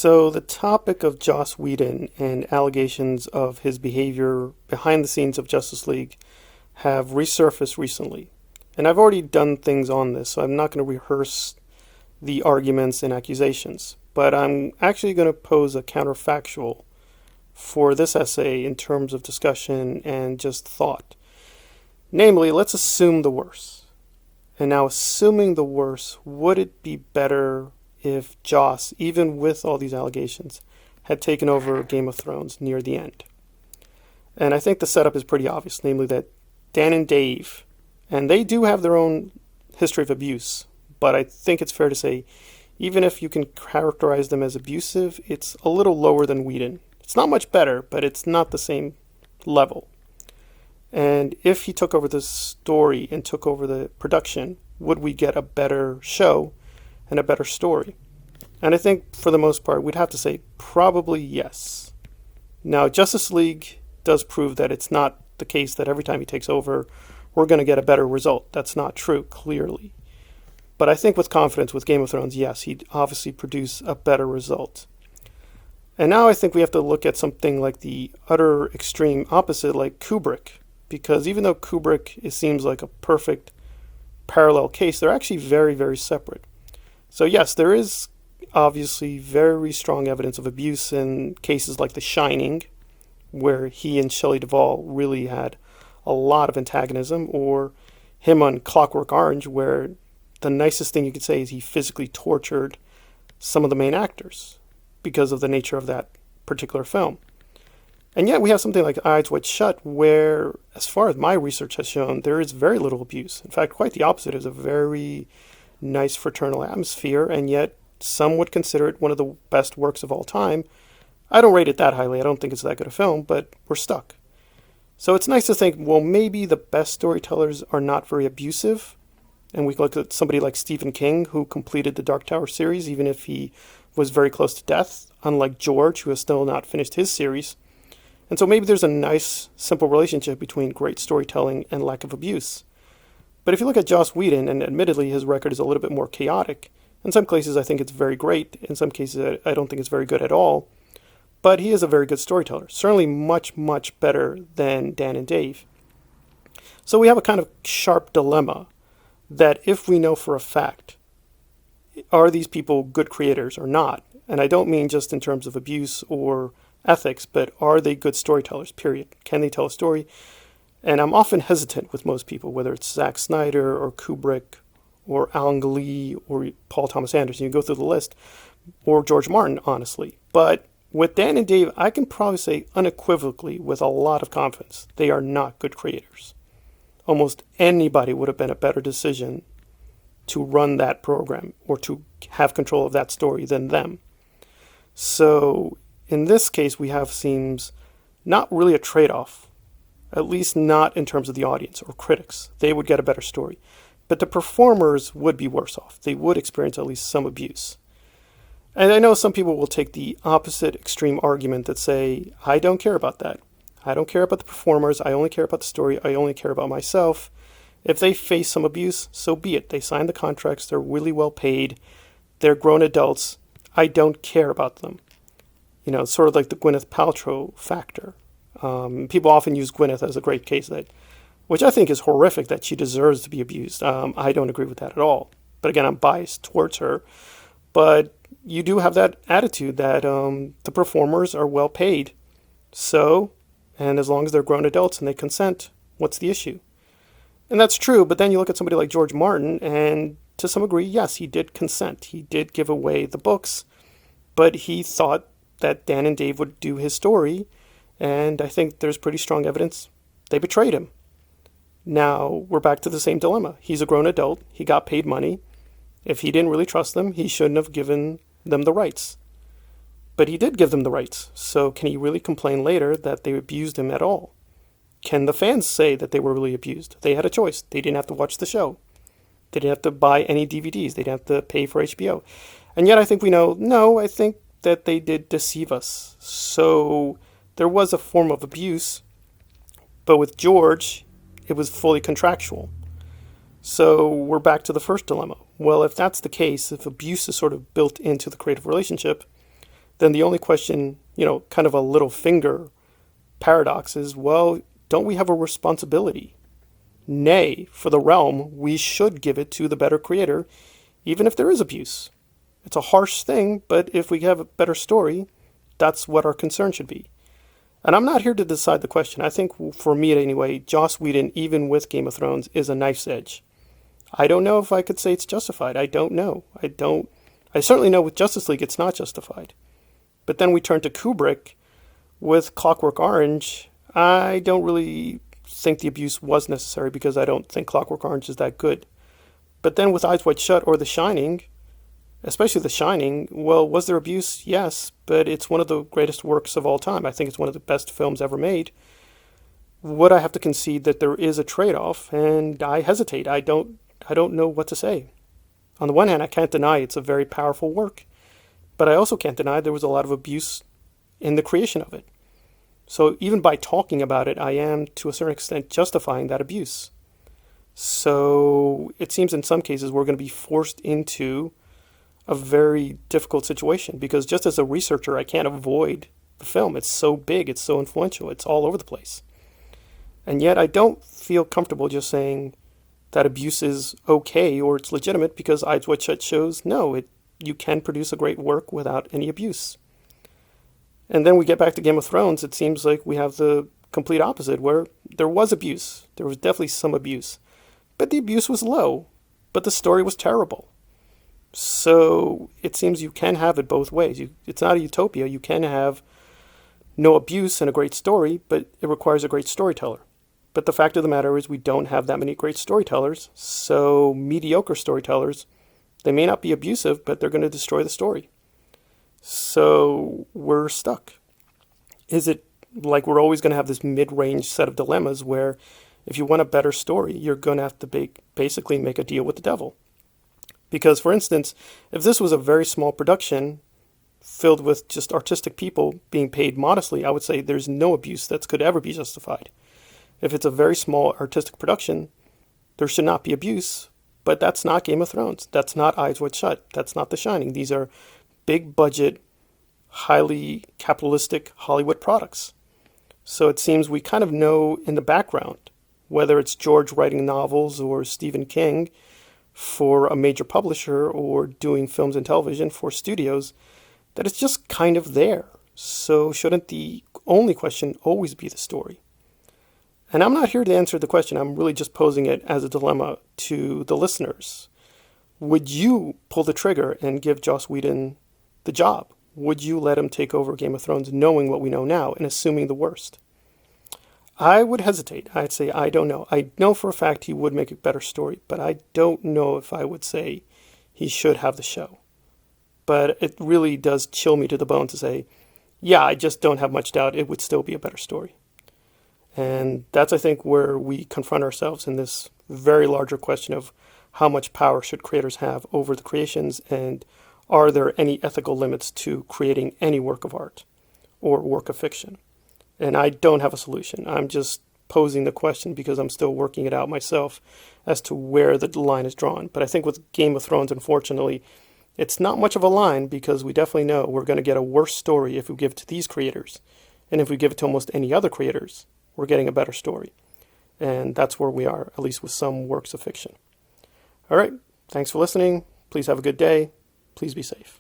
So the topic of Joss Whedon and allegations of his behavior behind the scenes of Justice League have resurfaced recently. And I've already done things on this, so I'm not going to rehearse the arguments and accusations. But I'm actually going to pose a counterfactual for this essay in terms of discussion and just thought. Namely, let's assume the worst. And now, assuming the worst, would it be better if Joss, even with all these allegations, had taken over Game of Thrones near the end? And I think the setup is pretty obvious, namely that Dan and Dave, and they do have their own history of abuse, but I think it's fair to say, even if you can characterize them as abusive, it's a little lower than Whedon. It's not much better, but it's not the same level. And if he took over the story and took over the production, would we get a better show and a better story? And I think for the most part, we'd have to say probably yes. Now, Justice League does prove that it's not the case that every time he takes over, we're going to get a better result. That's not true, clearly. But I think with confidence with Game of Thrones, yes, he'd obviously produce a better result. And now I think we have to look at something like the utter extreme opposite, like Kubrick. Because even though Kubrick, it seems like a perfect parallel case, they're actually very, very separate. So yes, there is obviously very strong evidence of abuse in cases like The Shining, where he and Shelley Duvall really had a lot of antagonism, or him on Clockwork Orange, where the nicest thing you could say is he physically tortured some of the main actors because of the nature of that particular film. And yet we have something like Eyes Wide Shut, where, as far as my research has shown, there is very little abuse. In fact, quite the opposite. It's a very nice fraternal atmosphere, and yet some would consider it one of the best works of all time. I don't rate it that highly. I don't think it's that good a film, but we're stuck. So it's nice to think, well, maybe the best storytellers are not very abusive. And we look at somebody like Stephen King, who completed the Dark Tower series, even if he was very close to death, unlike George, who has still not finished his series. And so maybe there's a nice, simple relationship between great storytelling and lack of abuse. But if you look at Joss Whedon, and admittedly his record is a little bit more chaotic, in some cases I think it's very great, in some cases I don't think it's very good at all, but he is a very good storyteller, certainly much, much better than Dan and Dave. So we have a kind of sharp dilemma that if we know for a fact, are these people good creators or not? And I don't mean just in terms of abuse or ethics, but are they good storytellers, period? Can they tell a story? And I'm often hesitant with most people, whether it's Zack Snyder or Kubrick or Alan Lee or Paul Thomas Anderson. You go through the list, or George Martin, honestly. But with Dan and Dave, I can probably say unequivocally with a lot of confidence, they are not good creators. Almost anybody would have been a better decision to run that program or to have control of that story than them. So in this case, we have seems not really a trade-off, at least not in terms of the audience or critics. They would get a better story. But the performers would be worse off. They would experience at least some abuse. And I know some people will take the opposite extreme argument that say, I don't care about that. I don't care about the performers. I only care about the story. I only care about myself. If they face some abuse, so be it. They signed the contracts. They're really well paid. They're grown adults. I don't care about them. You know, sort of like the Gwyneth Paltrow factor. People often use Gwyneth as a great case, which I think is horrific, that she deserves to be abused. I don't agree with that at all. But again, I'm biased towards her. But you do have that attitude that the performers are well paid. So, and as long as they're grown adults and they consent, what's the issue? And that's true, but then you look at somebody like George Martin, and to some degree, yes, he did consent. He did give away the books, but he thought that Dan and Dave would do his story, and I think there's pretty strong evidence they betrayed him. Now, we're back to the same dilemma. He's a grown adult. He got paid money. If he didn't really trust them, he shouldn't have given them the rights. But he did give them the rights, so can he really complain later that they abused him at all? Can the fans say that they were really abused? They had a choice. They didn't have to watch the show. They didn't have to buy any DVDs. They didn't have to pay for HBO. And yet I think we know, no, I think that they did deceive us. So there was a form of abuse, but with George, it was fully contractual. So we're back to the first dilemma. Well, if that's the case, if abuse is sort of built into the creative relationship, then the only question, kind of a little finger paradox is, well, don't we have a responsibility? Nay, for the realm, we should give it to the better creator, even if there is abuse. It's a harsh thing, but if we have a better story, that's what our concern should be. And I'm not here to decide the question. I think, for me anyway, Joss Whedon, even with Game of Thrones, is a knife's edge. I don't know if I could say it's justified. I don't know. I certainly know with Justice League it's not justified. But then we turn to Kubrick with Clockwork Orange. I don't really think the abuse was necessary because I don't think Clockwork Orange is that good. But then with Eyes Wide Shut or The Shining, especially The Shining, well, was there abuse? Yes, but it's one of the greatest works of all time. I think it's one of the best films ever made. Would I have to concede that there is a trade-off? And I hesitate. I don't know what to say. On the one hand, I can't deny it's a very powerful work, but I also can't deny there was a lot of abuse in the creation of it. So even by talking about it, I am, to a certain extent, justifying that abuse. So it seems in some cases we're going to be forced into a very difficult situation because just as a researcher, I can't avoid the film. It's so big, it's so influential, it's all over the place. And yet I don't feel comfortable just saying that abuse is okay or it's legitimate because Eyes Wide Shut shows, no, you can produce a great work without any abuse. And then we get back to Game of Thrones, it seems like we have the complete opposite, where there was abuse. There was definitely some abuse. But the abuse was low, but the story was terrible. So it seems you can have it both ways. It's not a utopia. You can have no abuse and a great story, but it requires a great storyteller. But the fact of the matter is we don't have that many great storytellers, so mediocre storytellers, they may not be abusive, but they're going to destroy the story. So we're stuck. Is it like we're always going to have this mid-range set of dilemmas where if you want a better story, you're going to have to basically make a deal with the devil? Because, for instance, if this was a very small production filled with just artistic people being paid modestly, I would say there's no abuse that could ever be justified. If it's a very small artistic production, there should not be abuse, but that's not Game of Thrones. That's not Eyes Wide Shut. That's not The Shining. These are big budget, highly capitalistic Hollywood products. So it seems we kind of know in the background, whether it's George writing novels or Stephen King for a major publisher or doing films and television for studios, that it's just kind of there. So shouldn't the only question always be the story? And I'm not here to answer the question. I'm really just posing it as a dilemma to the listeners. Would you pull the trigger and give Joss Whedon the job? Would you let him take over Game of Thrones knowing what we know now and assuming the worst? I would hesitate. I'd say I don't know. I know for a fact he would make a better story, but I don't know if I would say he should have the show. But it really does chill me to the bone to say, yeah, I just don't have much doubt it would still be a better story. And that's, I think, where we confront ourselves in this very larger question of how much power should creators have over the creations, and are there any ethical limits to creating any work of art or work of fiction? And I don't have a solution. I'm just posing the question because I'm still working it out myself as to where the line is drawn. But I think with Game of Thrones, unfortunately, it's not much of a line because we definitely know we're going to get a worse story if we give it to these creators. And if we give it to almost any other creators, we're getting a better story. And that's where we are, at least with some works of fiction. All right. Thanks for listening. Please have a good day. Please be safe.